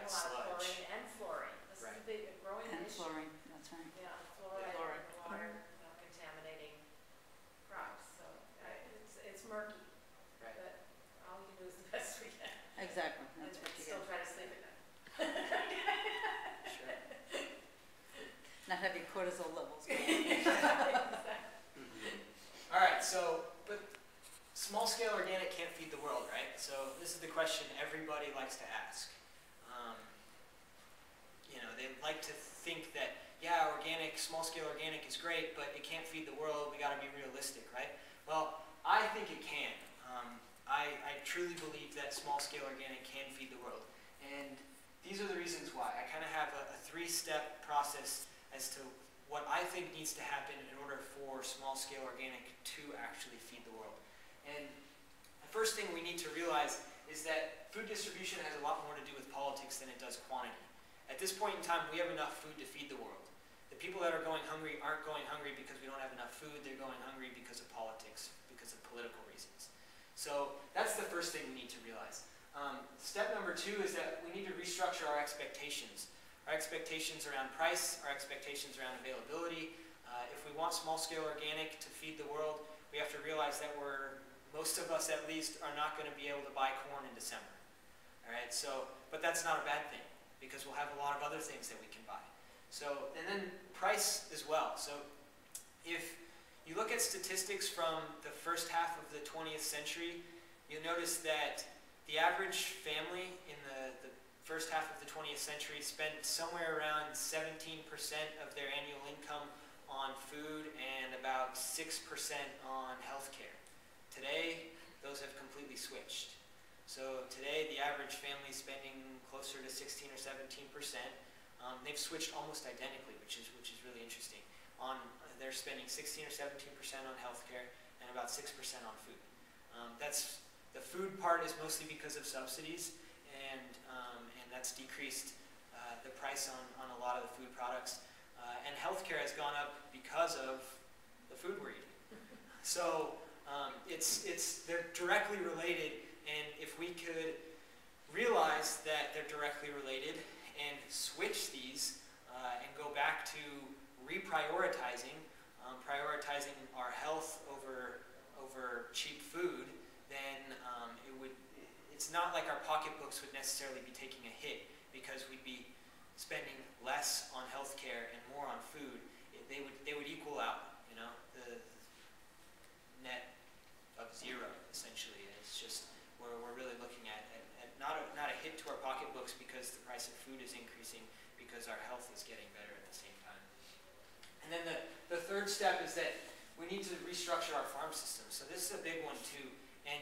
a lot of chlorine and fluorine. This is a big growing issue. And fluorine, that's right. Yeah, fluoride in the water contaminating crops. So it's murky, but all we can do is the best we can. Exactly, that's what you still get. try to sleep at night. Sure. Not have your cortisol levels go. All right, so, but small-scale organic can't feed the world, right? So this is the question everybody likes to ask. You know, they like to think that, yeah, organic, small-scale organic is great, but it can't feed the world. We got to be realistic, right? Well, I think it can. I truly believe that small-scale organic can feed the world, and these are the reasons why. I kind of have a three-step process as to what I think needs to happen in order for small-scale organic to actually feed the world. And the first thing we need to realize is that food distribution has a lot more to do with politics than it does quantity. At this point in time, we have enough food to feed the world. The people that are going hungry aren't going hungry because we don't have enough food. They're going hungry because of politics, because of political reasons. So that's the first thing we need to realize. Step number two is that we need to restructure our expectations. Our expectations around price, our expectations around availability. If we want small-scale organic to feed the world, we have to realize that most of us at least, are not going to be able to buy corn in December. All right, so, but that's not a bad thing, because we'll have a lot of other things that we can buy. So, and then price as well. So if you look at statistics from the first half of the 20th century, you'll notice that the average family in the first half of the 20th century spent somewhere around 17% of their annual income on food and about 6% on healthcare. Today, those have completely switched. So today, the average family is spending closer to 16 or 17%. They've switched almost identically, which is really interesting. They're spending 16 or 17% on healthcare and about 6% on food. The food part is mostly because of subsidies, and that's decreased the price on a lot of the food products. And healthcare has gone up because of the food we're eating. So they're directly related, and if we could realize that they're directly related and switch these and go back to reprioritizing, prioritizing our health over cheap food, then it's not like our pocketbooks would necessarily be taking a hit, because we'd be spending less on healthcare and more on food. They would equal out, you know, the net of zero, essentially. It's just we're really looking at not a hit to our pocketbooks because the price of food is increasing, because our health is getting better at the same time. And then the third step is that we need to restructure our farm system. So this is a big one too. And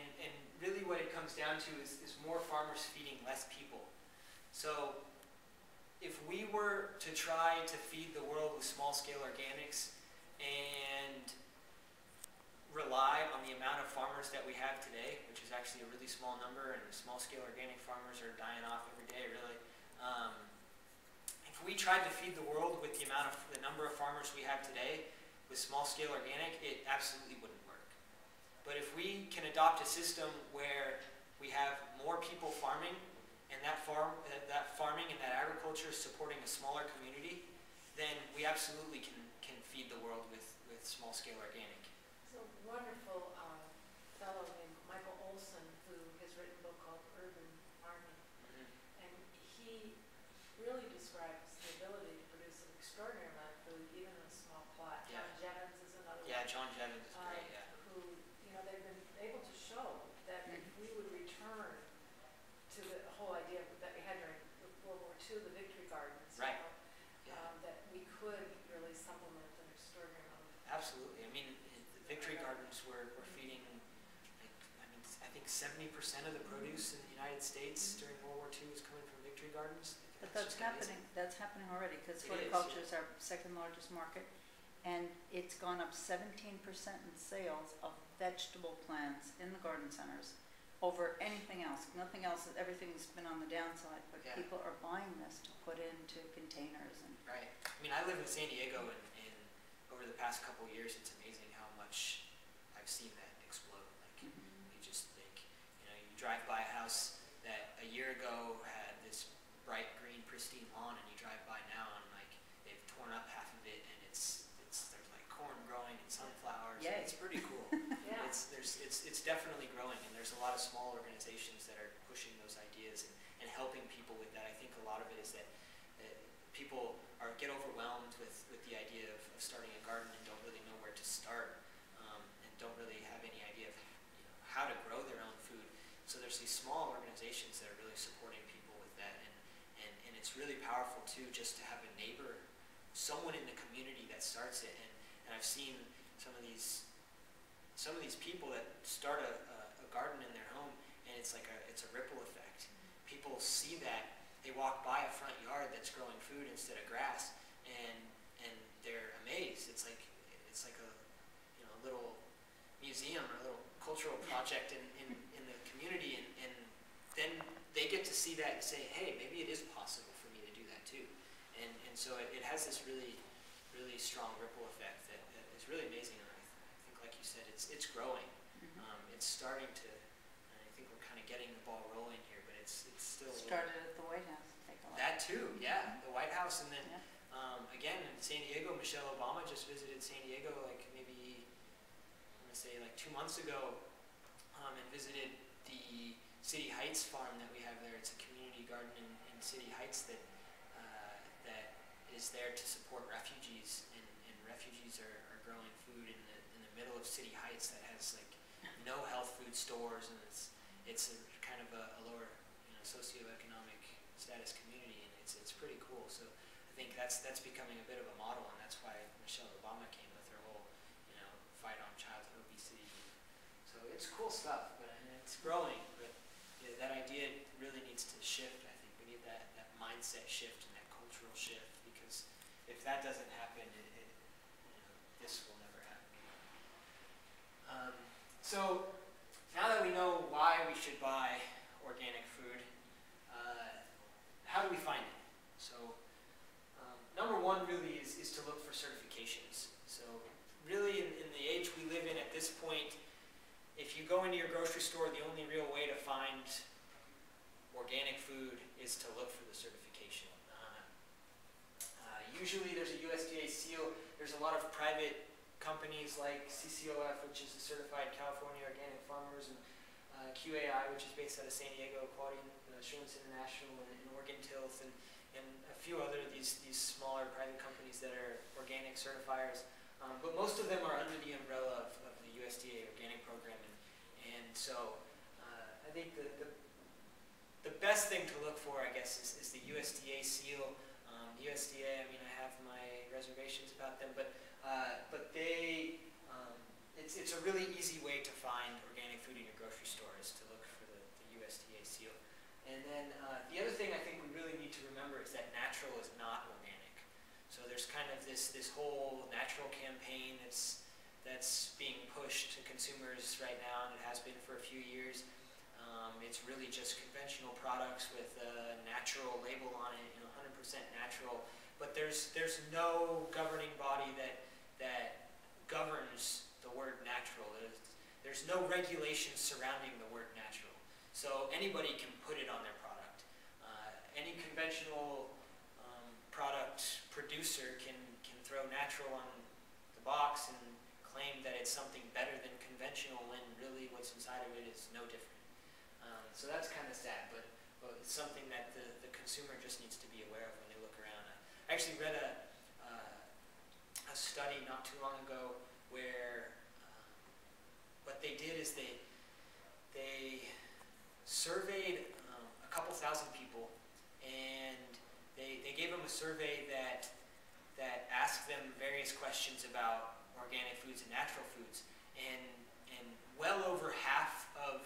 really what it comes down to is more farmers feeding less people. So if we were to try to feed the world with small-scale organics and rely on the amount of farmers that we have today, which is actually a really small number, and small-scale organic farmers are dying off every day, really. If we tried to feed the world with the number of farmers we have today with small-scale organic, it absolutely wouldn't work. But if we can adopt a system where we have more people farming, and that farming and that agriculture is supporting a smaller community, then we absolutely can feed the world with small-scale organic. There's a wonderful fellow named Michael Olson who has written a book called Urban Farming, and he really describes the ability to produce an extraordinary amount of food, even in a small plot. Yeah. John Jevons is another one. Yeah, John Jevons is great, yeah. Who, you know, they've been able to show that if we would return to the whole idea that we had during World War II, the victory gardens, right. You know, that we could really supplement an extraordinary amount of food. Absolutely. I mean, the victory gardens were feeding, I think 70% of the produce in the United States during World War II was coming from victory gardens. But that's happening. That's happening already, because horticulture is our second largest market, and it's gone up 17% in sales of vegetable plants in the garden centers over anything else. Nothing else. Everything's been on the downside, but people are buying this to put into containers. And right. I mean, I live in San Diego, and over the past couple of years, it's amazing how much I've seen that explode. Like, you just think, you know, you drive by a house that a year ago had this bright it's definitely growing, and there's a lot of small organizations that are pushing those ideas and helping people with that. I think a lot of it is that people get overwhelmed with the idea of starting a garden and don't really know where to start, and don't really have any idea of how to grow their own food. So there's these small organizations that are really supporting people with that, and it's really powerful too, just to have a neighbor, someone in the community that starts it. And I've seen some of these people that start a garden in their home, and it's a ripple effect. People see that, they walk by a front yard that's growing food instead of grass, and they're amazed. It's like a little museum or a little cultural project in the community, and then they get to see that and say, hey, maybe it is possible for me to do that too. And so it has this really, really strong ripple effect that is really amazing. And I think, like you said, it's growing. It's starting to. I think we're kind of getting the ball rolling here, but it's still started at the White House. Take a look. That too, yeah, the White House, and then again in San Diego, Michelle Obama just visited San Diego like maybe I'm gonna say like 2 months ago, and visited the City Heights farm that we have there. It's a community garden in City Heights that is there to support refugees, and refugees are growing food in the middle of City Heights that has like no health food stores, and it's a kind of a lower socioeconomic status community, and it's pretty cool. So I think that's becoming a bit of a model, and that's why Michelle Obama came with her whole fight on childhood obesity. So it's cool stuff, but it's growing. But that idea really needs to shift. I think we need that mindset shift and that cultural shift, because if that doesn't happen, this will never happen. So now that we know why we should buy organic food, how do we find it? So number one really is to look for certifications. So really in the age we live in at this point, if you go into your grocery store, the only real way to find organic food is to look for the certification. Usually there's a USDA seal. There's a lot of private companies like C.S.C.S, which is the Certified California Organic Farmers, and QAI, which is based out of San Diego, Quality Assurance International, and Organ Tilth, and a few other these smaller private companies that are organic certifiers. But most of them are under the umbrella of the USDA organic program, and so I think the best thing to look for, I guess, is the USDA seal. The USDA, I mean, I have my reservations about them, but they, it's a really easy way to find organic food in your grocery store, is to look for the USDA seal. And then the other thing I think we really need to remember is that natural is not organic. So there's kind of this whole natural campaign that's being pushed to consumers right now, and it has been for a few years. It's really just conventional products with a natural label on it, 100% natural. But there's no governing body that governs the word natural. There's no regulations surrounding the word natural. So anybody can put it on their product. Any conventional product producer can throw natural on the box and claim that it's something better than conventional, when really what's inside of it is no different. So that's kind of sad, but it's something that the consumer just needs to be aware of when they look around. I actually read a study not too long ago where what they did is they surveyed a couple thousand people, and they gave them a survey that asked them various questions about organic foods and natural foods, and well over half of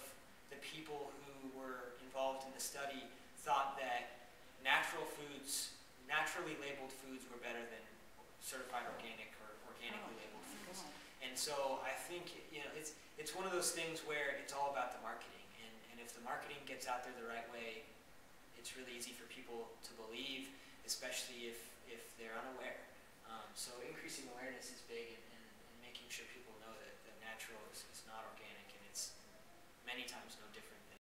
the people who were involved in the study thought that naturally labeled foods were better than certified organic or organically labeled foods. And so I think it's one of those things where it's all about the marketing, and if the marketing gets out there the right way, it's really easy for people to believe, especially if they're unaware. So increasing awareness is big, and making sure people know that natural is not organic, and it's many times no different